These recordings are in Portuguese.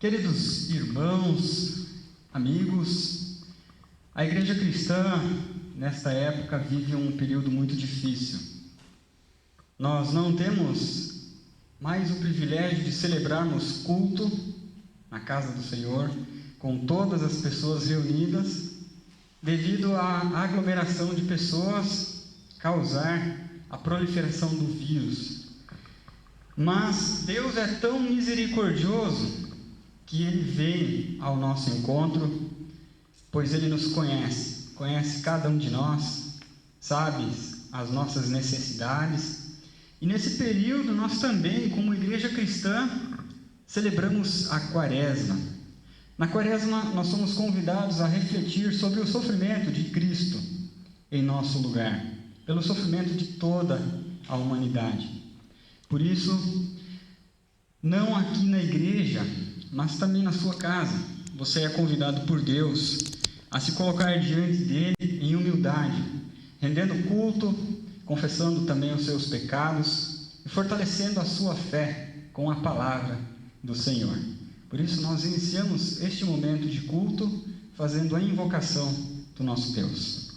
Queridos irmãos, amigos, a igreja cristã, nesta época, vive um período muito difícil. Nós não temos mais o privilégio de celebrarmos culto na casa do Senhor, com todas as pessoas reunidas, devido à aglomeração de pessoas causar a proliferação do vírus. Mas Deus é tão misericordioso que Ele vem ao nosso encontro, pois Ele nos conhece cada um de nós, sabe as nossas necessidades. E nesse período nós também, como igreja cristã, celebramos a Quaresma. Na Quaresma nós somos convidados a refletir sobre o sofrimento de Cristo em nosso lugar, pelo sofrimento de toda a humanidade. Por isso, não aqui na igreja, mas também na sua casa, você é convidado por Deus a se colocar diante dele em humildade, rendendo culto, confessando também os seus pecados e fortalecendo a sua fé com a palavra do Senhor. Por isso nós iniciamos este momento de culto fazendo a invocação do nosso Deus.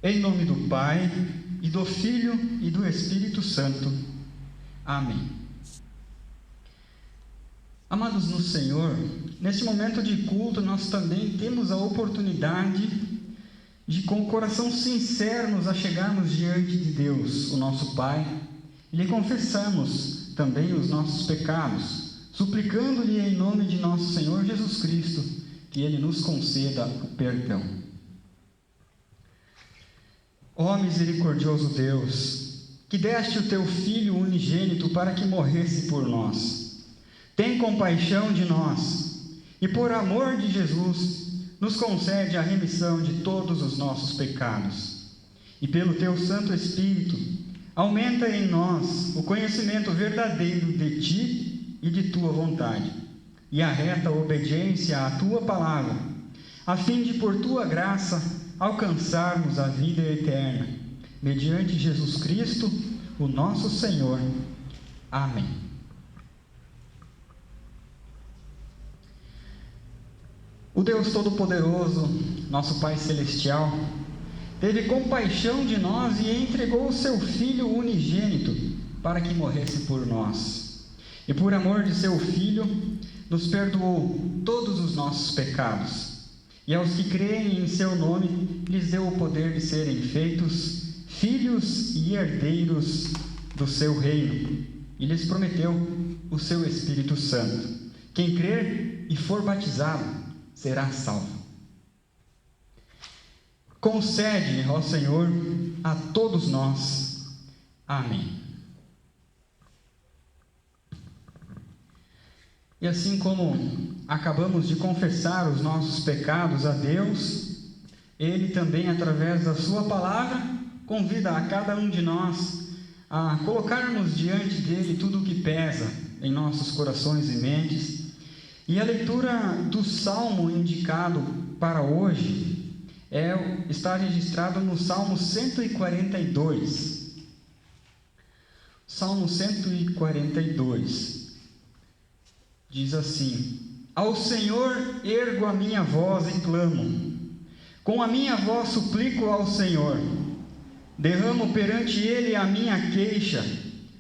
Em nome do Pai, e do Filho e do Espírito Santo. Amém. Amados no Senhor, neste momento de culto nós também temos a oportunidade de, com o coração sincero, nos achegarmos diante de Deus, o nosso Pai, e lhe confessamos também os nossos pecados, suplicando-lhe em nome de nosso Senhor Jesus Cristo, que Ele nos conceda o perdão. Ó misericordioso Deus, que deste o teu Filho unigênito para que morresse por nós, tem compaixão de nós e, por amor de Jesus, nos concede a remissão de todos os nossos pecados. E pelo teu Santo Espírito, aumenta em nós o conhecimento verdadeiro de ti e de tua vontade, e a reta obediência à tua palavra, a fim de, por tua graça, alcançarmos a vida eterna, mediante Jesus Cristo, o nosso Senhor. Amém. O Deus Todo-Poderoso, nosso Pai Celestial, teve compaixão de nós e entregou o seu Filho unigênito para que morresse por nós. E por amor de seu Filho, nos perdoou todos os nossos pecados. E aos que creem em seu nome, lhes deu o poder de serem feitos filhos e herdeiros do seu reino. E lhes prometeu o seu Espírito Santo. Quem crer e for batizado será salvo. Concede, ó Senhor, a todos nós. Amém. E assim como acabamos de confessar os nossos pecados a Deus, Ele também, através da sua palavra, convida a cada um de nós a colocarmos diante dele tudo o que pesa em nossos corações e mentes. E a leitura do Salmo indicado para hoje está registrado no Salmo 142. Salmo 142 diz assim: Ao Senhor ergo a minha voz e clamo, com a minha voz suplico ao Senhor, derramo perante Ele a minha queixa,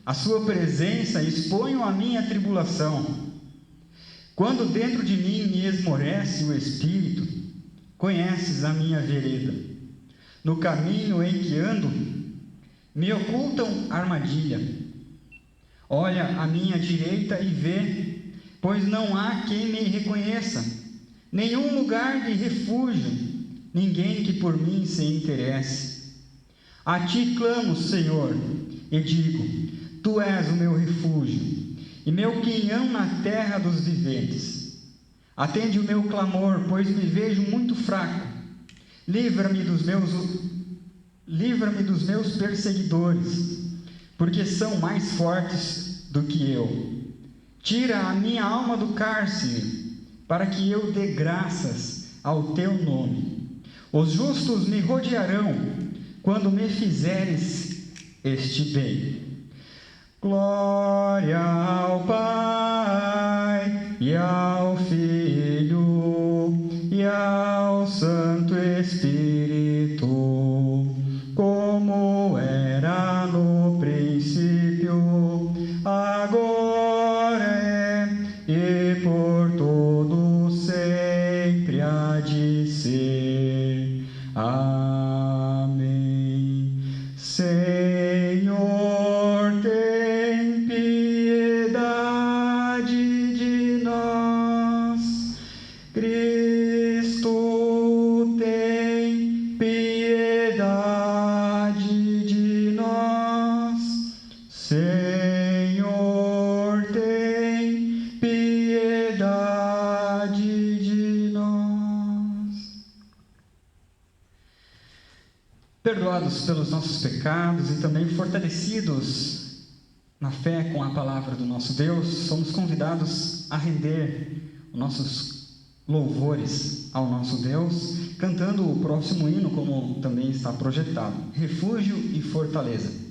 a sua presença exponho a minha tribulação. Quando dentro de mim me esmorece o espírito, conheces a minha vereda. No caminho em que ando, me ocultam armadilha. Olha à minha direita e vê, pois não há quem me reconheça, nenhum lugar de refúgio, ninguém que por mim se interesse. A ti clamo, Senhor, e digo, tu és o meu refúgio e meu quinhão na terra dos viventes. Atende o meu clamor, pois me vejo muito fraco. Livra-me dos meus perseguidores, porque são mais fortes do que eu. Tira a minha alma do cárcere, para que eu dê graças ao teu nome. Os justos me rodearão, quando me fizeres este bem. Glória ao Pai, ao Filho e ao Santo Espírito, como era no princípio, agora é e por todo sempre há de ser. Amém. Senhor, tem piedade de nós. Cristo, tem piedade de nós. Senhor, tem piedade de nós. Perdoados pelos nossos pecados e também fortalecidos na fé com a palavra do nosso Deus, somos convidados a render os nossos louvores ao nosso Deus, cantando o próximo hino, como também está projetado: Refúgio e Fortaleza.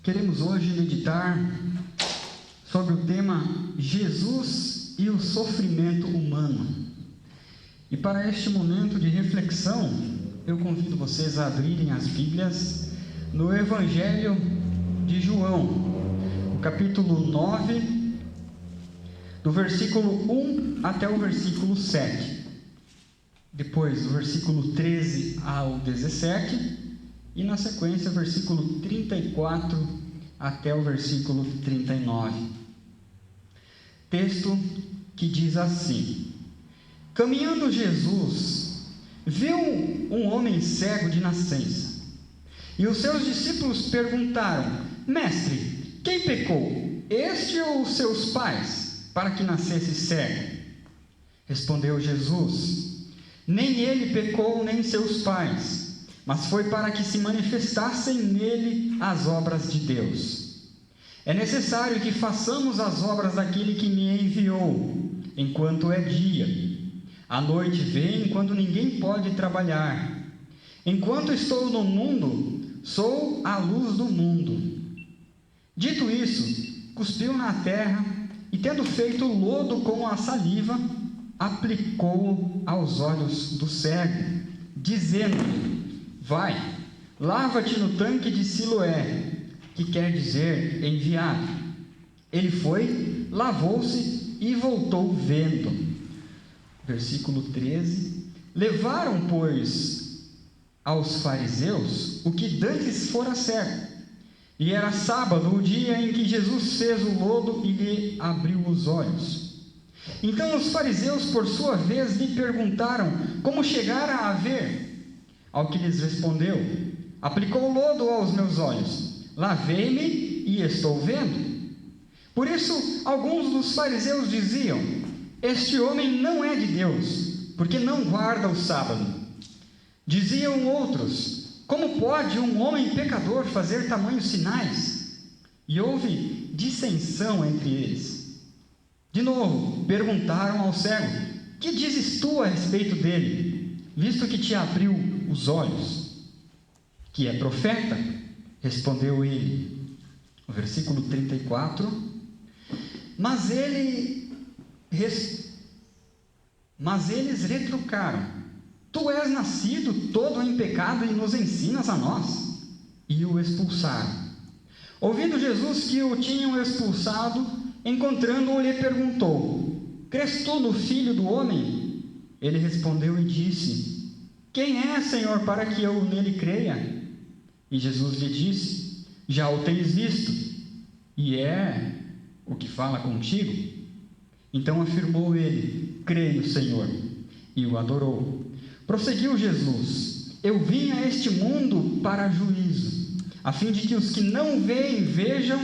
Queremos hoje meditar sobre o tema Jesus e o sofrimento humano. E para este momento de reflexão, eu convido vocês a abrirem as Bíblias no Evangelho de João, no capítulo 9, do versículo 1 até o versículo 7. Depois, do versículo 13 ao 17, e na sequência, versículo 34 até o versículo 39. Texto que diz assim: Caminhando Jesus, viu um homem cego de nascença, e os seus discípulos perguntaram: Mestre, quem pecou, este ou os seus pais, para que nascesse cego? Respondeu Jesus: Nem ele pecou, nem seus pais, mas foi para que se manifestassem nele as obras de Deus. É necessário que façamos as obras daquele que me enviou, enquanto é dia. A noite vem quando ninguém pode trabalhar. Enquanto estou no mundo, sou a luz do mundo. Dito isso, cuspiu na terra e, tendo feito lodo com a saliva, aplicou-o aos olhos do cego, dizendo-lhe: Vai, lava-te no tanque de Siloé, que quer dizer enviado. Ele foi, lavou-se e voltou vendo. Versículo 13: Levaram, pois, aos fariseus o que dantes fora cego, e era sábado, o dia em que Jesus fez o lodo e lhe abriu os olhos. Então os fariseus, por sua vez, lhe perguntaram como chegara a ver. Ao que lhes respondeu: Aplicou lodo aos meus olhos, lavei-me e estou vendo. Por isso alguns dos fariseus diziam: Este homem não é de Deus, porque não guarda o sábado. Diziam outros: Como pode um homem pecador fazer tamanhos sinais? E houve dissensão entre eles. De novo perguntaram ao cego: Que dizes tu a respeito dele, visto que te abriu os olhos? Que é profeta? Respondeu ele. O versículo 34: Mas eles retrucaram: Tu és nascido todo em pecado e nos ensinas a nós? E o expulsaram. Ouvindo Jesus que o tinham expulsado, encontrando-o, lhe perguntou: Crês tu no Filho do Homem? Ele respondeu e disse: Quem é, Senhor, para que eu nele creia? E Jesus lhe disse: Já o tens visto, e é o que fala contigo. Então afirmou ele: Creio, Senhor, e o adorou. Prosseguiu Jesus: Eu vim a este mundo para juízo, a fim de que os que não veem vejam,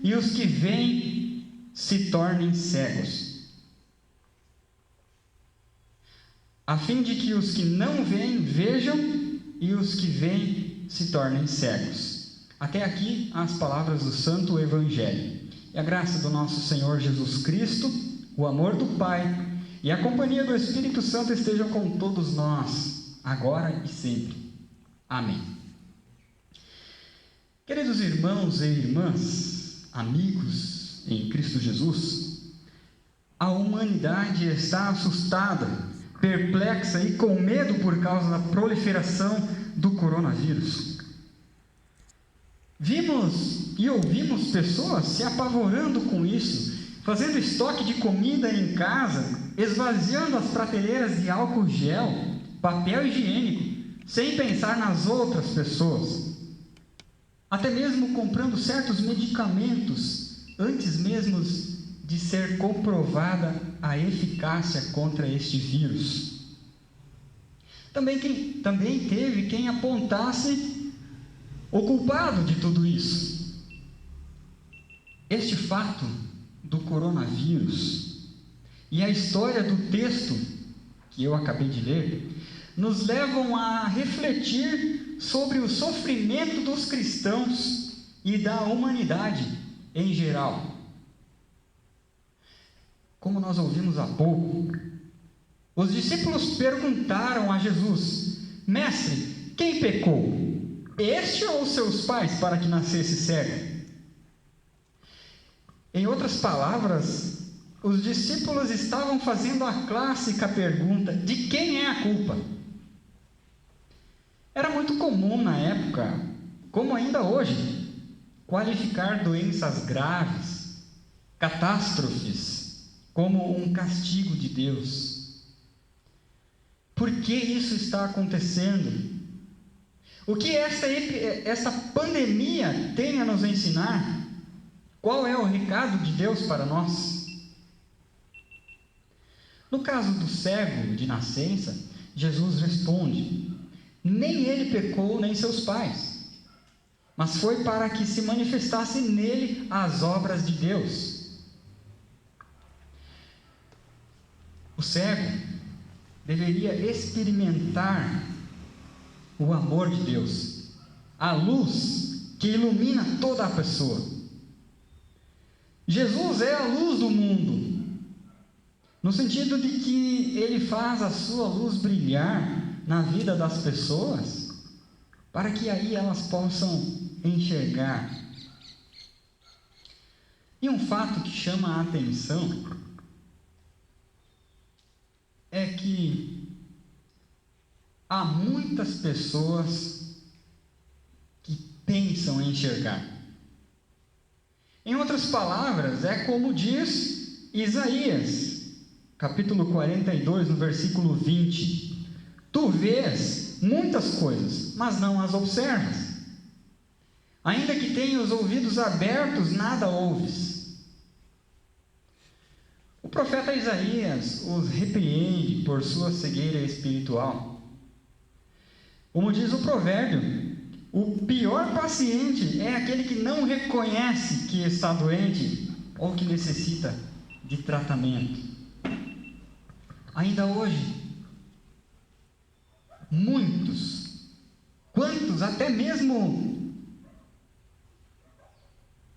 e os que veem se tornem cegos. A fim de que os que não veem vejam, e os que veem se tornem cegos. Até aqui as palavras do Santo Evangelho. E a graça do nosso Senhor Jesus Cristo, o amor do Pai e a companhia do Espírito Santo estejam com todos nós, agora e sempre. Amém. Queridos irmãos e irmãs, amigos em Cristo Jesus, a humanidade está assustada, perplexa e com medo por causa da proliferação do coronavírus. Vimos e ouvimos pessoas se apavorando com isso, fazendo estoque de comida em casa, esvaziando as prateleiras de álcool gel, papel higiênico, sem pensar nas outras pessoas. Até mesmo comprando certos medicamentos, antes mesmo de ser comprovada a eficácia contra este vírus. Também teve quem apontasse o culpado de tudo isso. Este fato do coronavírus e a história do texto que eu acabei de ler nos levam a refletir sobre o sofrimento dos cristãos e da humanidade em geral. Como nós ouvimos há pouco, os discípulos perguntaram a Jesus: Mestre, quem pecou, este ou seus pais, para que nascesse cego? Em outras palavras, os discípulos estavam fazendo a clássica pergunta: de quem é a culpa? Era muito comum na época, como ainda hoje, qualificar doenças graves, catástrofes, como um castigo de Deus. Por que isso está acontecendo? O que essa pandemia tem a nos ensinar? Qual é o recado de Deus para nós? No caso do cego de nascença, Jesus responde: nem ele pecou, nem seus pais, mas foi para que se manifestasse nele as obras de Deus. O cego deveria experimentar o amor de Deus, a luz que ilumina toda a pessoa. Jesus é a luz do mundo, no sentido de que ele faz a sua luz brilhar na vida das pessoas, para que aí elas possam enxergar. E um fato que chama a atenção é que há muitas pessoas que pensam em enxergar. Em outras palavras, é como diz Isaías, capítulo 42, no versículo 20: tu vês muitas coisas, mas não as observas. Ainda que tenhas os ouvidos abertos, nada ouves. O profeta Isaías os repreende por sua cegueira espiritual. Como diz o provérbio, o pior paciente é aquele que não reconhece que está doente ou que necessita de tratamento. Ainda hoje, quantos até mesmo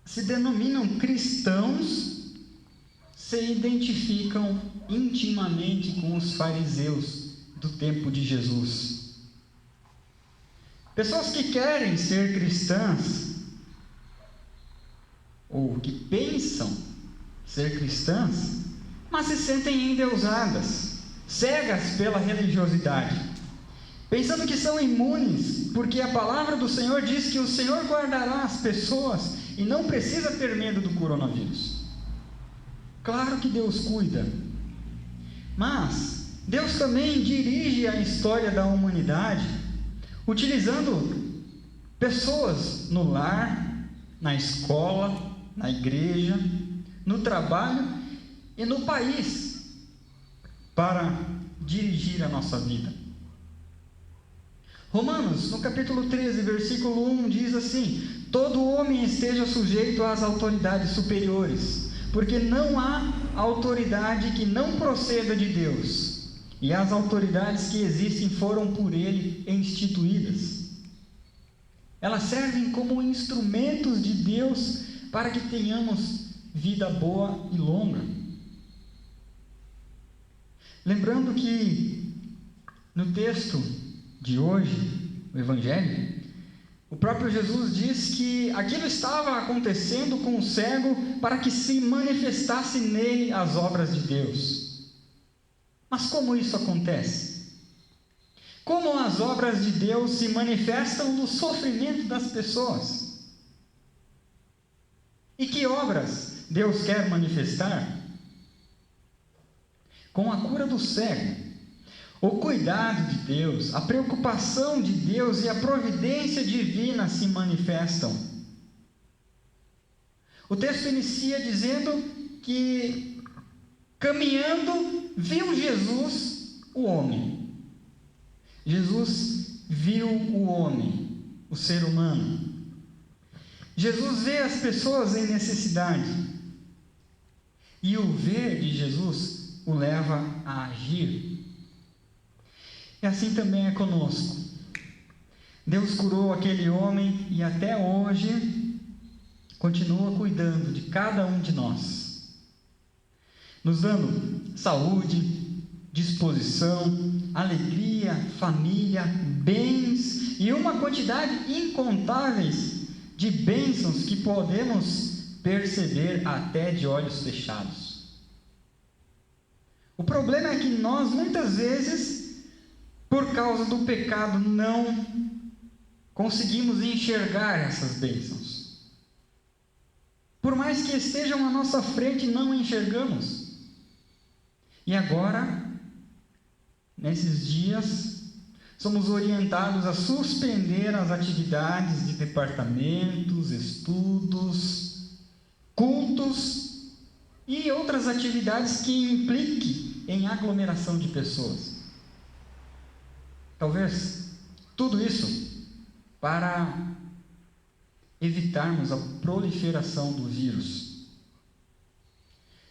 se denominam cristãos, se identificam intimamente com os fariseus do tempo de Jesus. Pessoas que querem ser cristãs, ou que pensam ser cristãs, mas se sentem endeusadas, cegas pela religiosidade, pensando que são imunes, porque a palavra do Senhor diz que o Senhor guardará as pessoas e não precisa ter medo do coronavírus. Claro que Deus cuida, mas Deus também dirige a história da humanidade, utilizando pessoas no lar, na escola, na igreja, no trabalho e no país, para dirigir a nossa vida. Romanos, no capítulo 13, versículo 1, diz assim: todo homem esteja sujeito às autoridades superiores, porque não há autoridade que não proceda de Deus, e as autoridades que existem foram por Ele instituídas. Elas servem como instrumentos de Deus para que tenhamos vida boa e longa. Lembrando que no texto de hoje, o Evangelho, o próprio Jesus diz que aquilo estava acontecendo com o cego para que se manifestasse nele as obras de Deus. Mas como isso acontece? Como as obras de Deus se manifestam no sofrimento das pessoas? E que obras Deus quer manifestar? Com a cura do cego, o cuidado de Deus, a preocupação de Deus e a providência divina se manifestam. O texto inicia dizendo que, caminhando, viu Jesus o homem. Jesus viu o homem, o ser humano. Jesus vê as pessoas em necessidade. E o ver de Jesus o leva a agir. E assim também é conosco. Deus curou aquele homem e até hoje continua cuidando de cada um de nós, nos dando saúde, disposição, alegria, família, bens e uma quantidade incontáveis de bênçãos que podemos perceber até de olhos fechados. O problema é que nós, muitas vezes, por causa do pecado, não conseguimos enxergar essas bênçãos. Por mais que estejam à nossa frente, não enxergamos. E agora, nesses dias, somos orientados a suspender as atividades de departamentos, estudos, cultos e outras atividades que impliquem em aglomeração de pessoas. Talvez tudo isso para evitarmos a proliferação do vírus.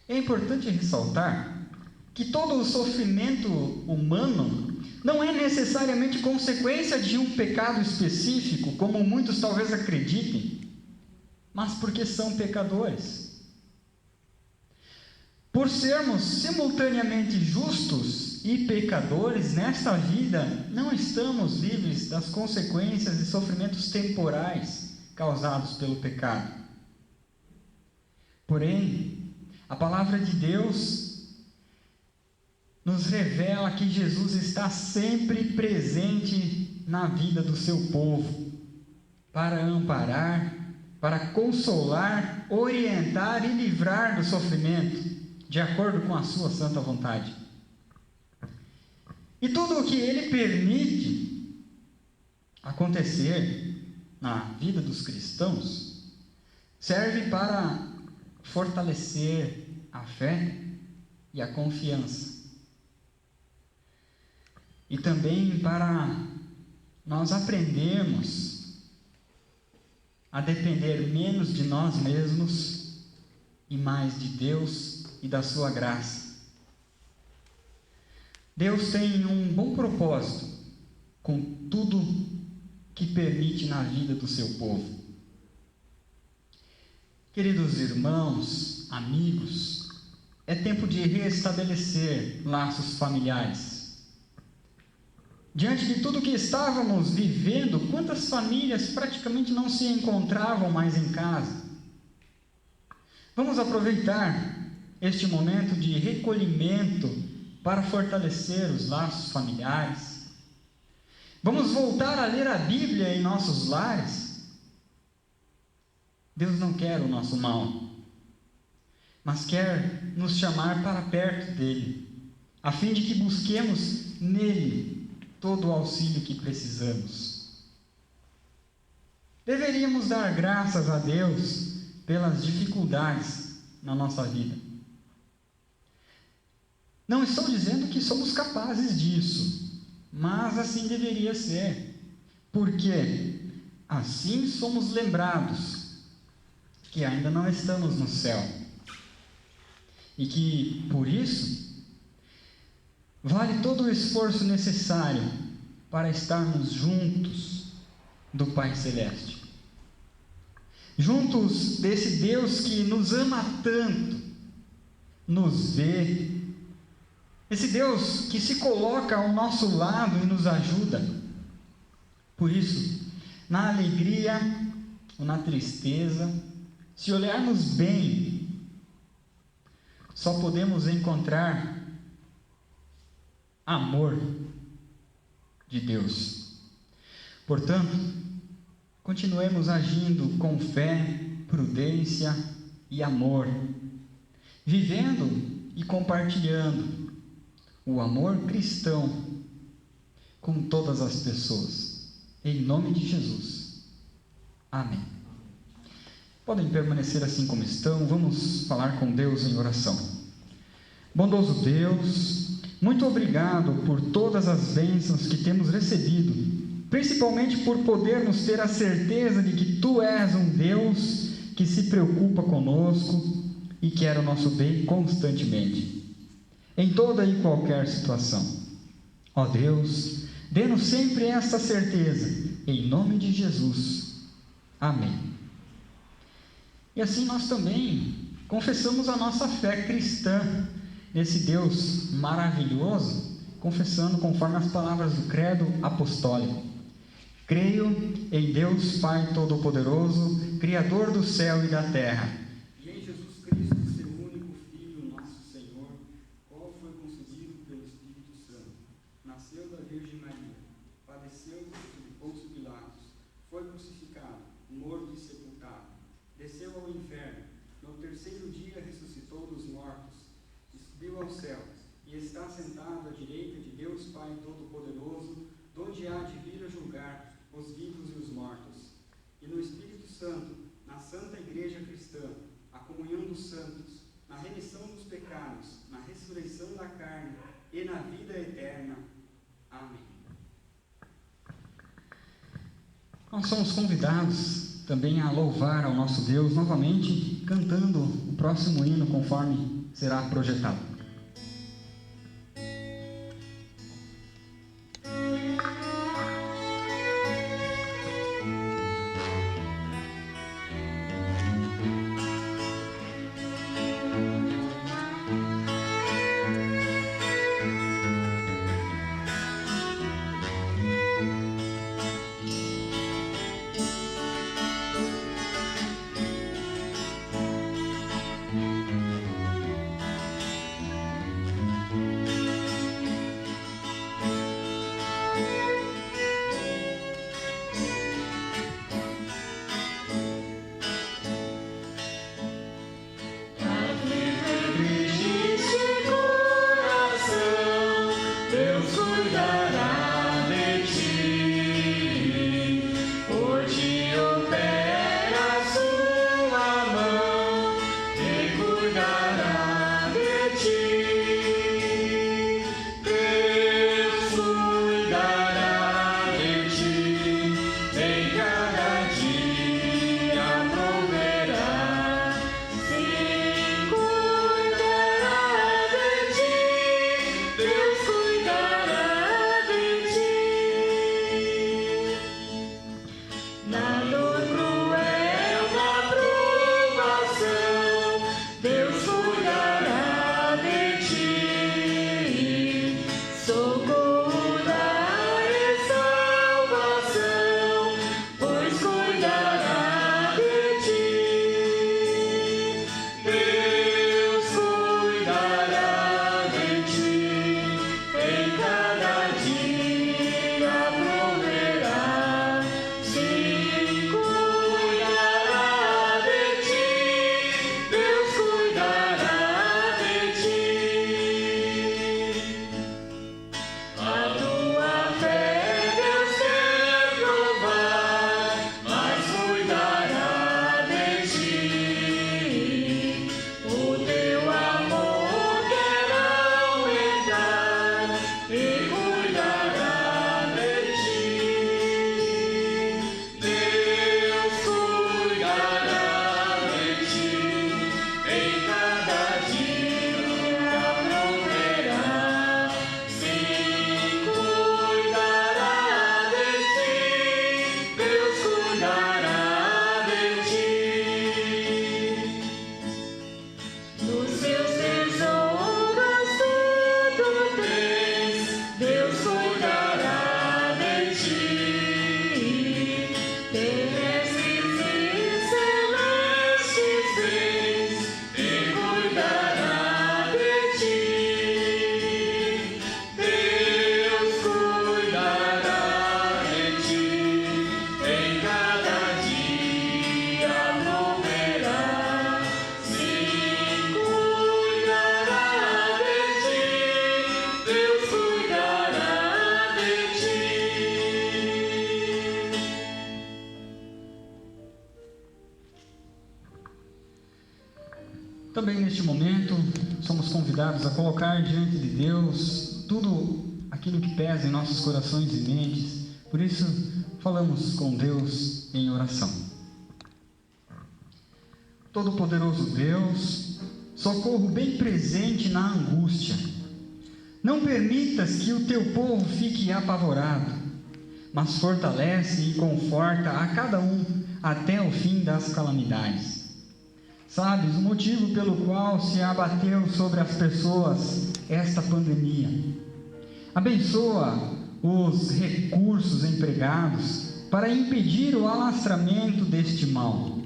É importante ressaltar que todo o sofrimento humano não é necessariamente consequência de um pecado específico, como muitos talvez acreditem, mas porque são pecadores. Por sermos simultaneamente justos e pecadores nesta vida, não estamos livres das consequências e sofrimentos temporais causados pelo pecado. Porém, a palavra de Deus nos revela que Jesus está sempre presente na vida do seu povo, para amparar, para consolar, orientar e livrar do sofrimento, de acordo com a sua santa vontade. E tudo o que Ele permite acontecer na vida dos cristãos serve para fortalecer a fé e a confiança. E também para nós aprendermos a depender menos de nós mesmos e mais de Deus e da sua graça. Deus tem um bom propósito com tudo que permite na vida do seu povo. Queridos irmãos, amigos, é tempo de restabelecer laços familiares. Diante de tudo que estávamos vivendo, quantas famílias praticamente não se encontravam mais em casa? Vamos aproveitar este momento de recolhimento para fortalecer os laços familiares. Vamos voltar a ler a Bíblia em nossos lares. Deus não quer o nosso mal, mas quer nos chamar para perto dele, a fim de que busquemos nele todo o auxílio que precisamos. Deveríamos dar graças a Deus pelas dificuldades na nossa vida. Não estou dizendo que somos capazes disso, mas assim deveria ser, porque assim somos lembrados que ainda não estamos no céu e que, por isso, vale todo o esforço necessário para estarmos juntos do Pai Celeste. Juntos desse Deus que nos ama tanto, nos vê. Esse Deus que se coloca ao nosso lado e nos ajuda. Por isso, na alegria ou na tristeza, se olharmos bem, só podemos encontrar amor de Deus. Portanto, continuemos agindo com fé, prudência e amor, vivendo e compartilhando o amor cristão com todas as pessoas. Em nome de Jesus. Amém. Podem permanecer assim como estão. Vamos falar com Deus em oração. Bondoso Deus, muito obrigado por todas as bênçãos que temos recebido, principalmente por podermos ter a certeza de que Tu és um Deus que se preocupa conosco e quer o nosso bem constantemente, em toda e qualquer situação. Ó Deus, dê-nos sempre esta certeza, em nome de Jesus. Amém. E assim nós também confessamos a nossa fé cristã nesse Deus maravilhoso, confessando conforme as palavras do credo apostólico. Creio em Deus Pai Todo-Poderoso, Criador do céu e da terra, e em Jesus Cristo, seu único Filho, nosso Senhor, qual foi concebido céus, e está sentado à direita de Deus Pai Todo-Poderoso, donde há de vir a julgar os vivos e os mortos. E no Espírito Santo, na Santa Igreja Cristã, a comunhão dos santos, na remissão dos pecados, na ressurreição da carne e na vida eterna. Amém. Nós somos convidados também a louvar ao nosso Deus novamente, cantando o próximo hino conforme será projetado. Também neste momento, somos convidados a colocar diante de Deus tudo aquilo que pesa em nossos corações e mentes. Por isso, falamos com Deus em oração. Todo-Poderoso Deus, socorro bem presente na angústia. Não permitas que o teu povo fique apavorado, mas fortalece e conforta a cada um até o fim das calamidades. Sabes o motivo pelo qual se abateu sobre as pessoas esta pandemia. Abençoa os recursos empregados para impedir o alastramento deste mal.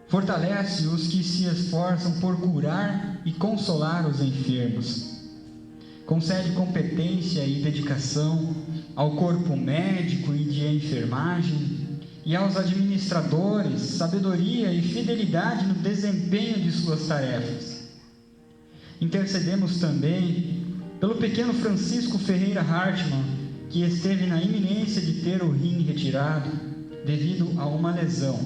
Fortalece os que se esforçam por curar e consolar os enfermos. Concede competência e dedicação ao corpo médico e de enfermagem, e aos administradores, sabedoria e fidelidade no desempenho de suas tarefas. intercedemos também pelo pequeno Francisco Ferreira Hartmann, que esteve na iminência de ter o rim retirado devido a uma lesão,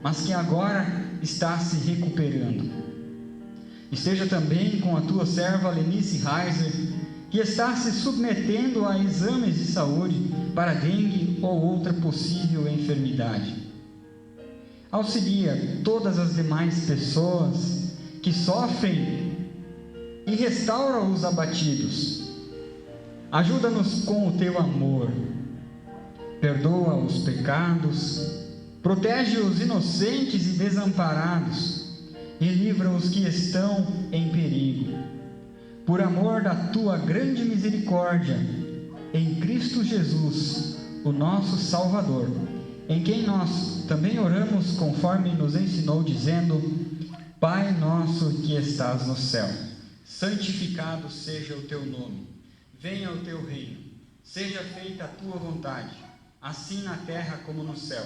mas que agora está se recuperando. Esteja também com a tua serva Lenice Reiser, que está se submetendo a exames de saúde para dengue ou outra possível enfermidade. Auxilia todas as demais pessoas que sofrem e restaura os abatidos. Ajuda-nos com o teu amor. Perdoa os pecados, protege os inocentes e desamparados e livra os que estão em perigo. Por amor da tua grande misericórdia, em Cristo Jesus, o nosso Salvador, em quem nós também oramos conforme nos ensinou, dizendo: Pai nosso que estás no céu, santificado seja o teu nome. Venha o teu reino. Seja feita a tua vontade, assim na terra como no céu.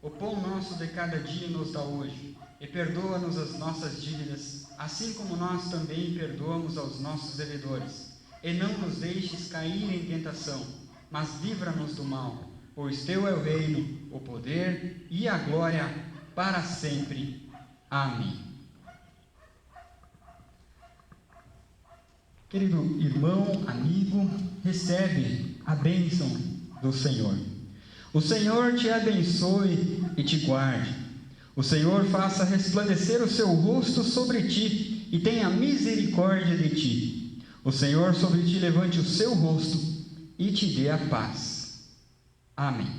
O pão nosso de cada dia nos dá hoje, e perdoa-nos as nossas dívidas, assim como nós também perdoamos aos nossos devedores. E não nos deixes cair em tentação, mas livra-nos do mal, pois teu é o reino, o poder e a glória para sempre. Amém. Querido irmão, amigo, recebe a bênção do Senhor. O Senhor te abençoe e te guarde. O Senhor faça resplandecer o seu rosto sobre ti e tenha misericórdia de ti. O Senhor sobre ti levante o seu rosto e te dê a paz. Amém.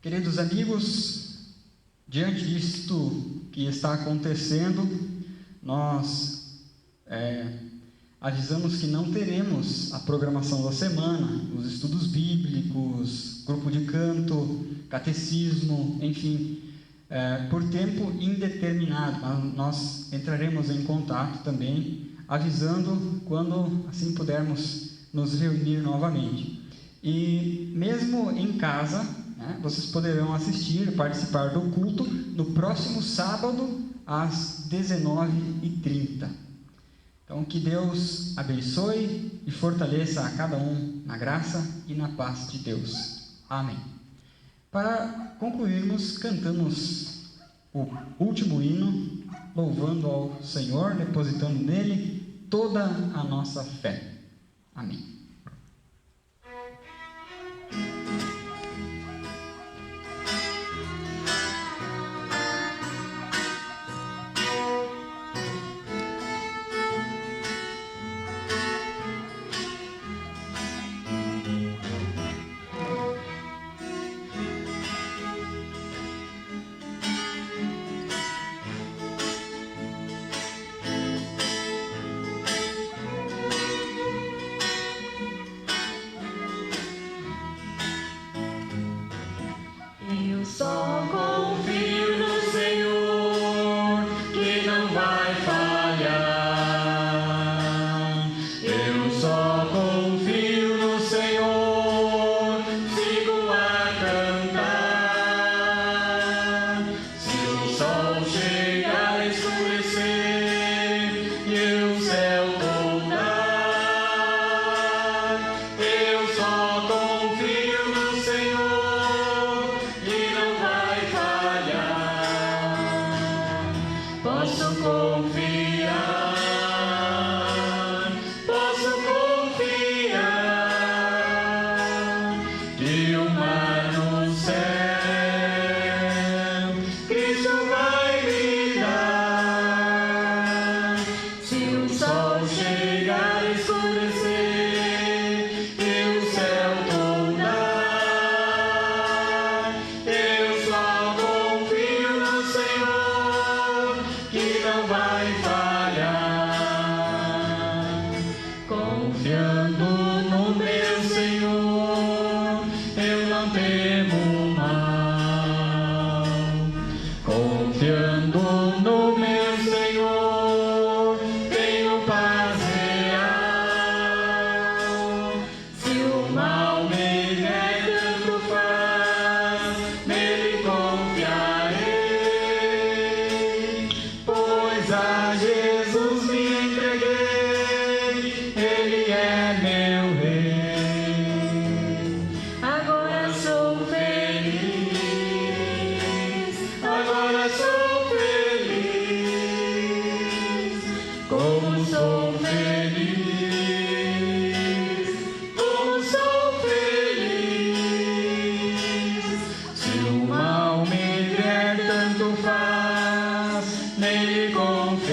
Queridos amigos, diante disto que está acontecendo, nós avisamos que não teremos a programação da semana, os estudos bíblicos, grupo de canto, catecismo, enfim, por tempo indeterminado. Mas nós entraremos em contato também, avisando quando assim pudermos nos reunir novamente. E mesmo em casa, vocês poderão assistir, participar do culto no próximo sábado, às 19h30. Então, que Deus abençoe e fortaleça a cada um na graça e na paz de Deus. Amém. Para concluirmos, cantamos o último hino, louvando ao Senhor, depositando nele toda a nossa fé. Amém. Só confio no Senhor, que não vai falhar. Eu só confio no Senhor, sigo a cantar. Se o sol chegar a escurecer e o céu voltar, eu só confio no Senhor, posso confiar que o mar no céu Cristo vai me dar. Se o sol chegar a escurecer e o céu tornar, eu só confio no Senhor, que não vai falhar. A Jesus me entreguei, Ele é meu Rei. Agora sou feliz, agora sou feliz, como sou feliz, como sou feliz. Se o mal me vier, tanto faz, nele confio.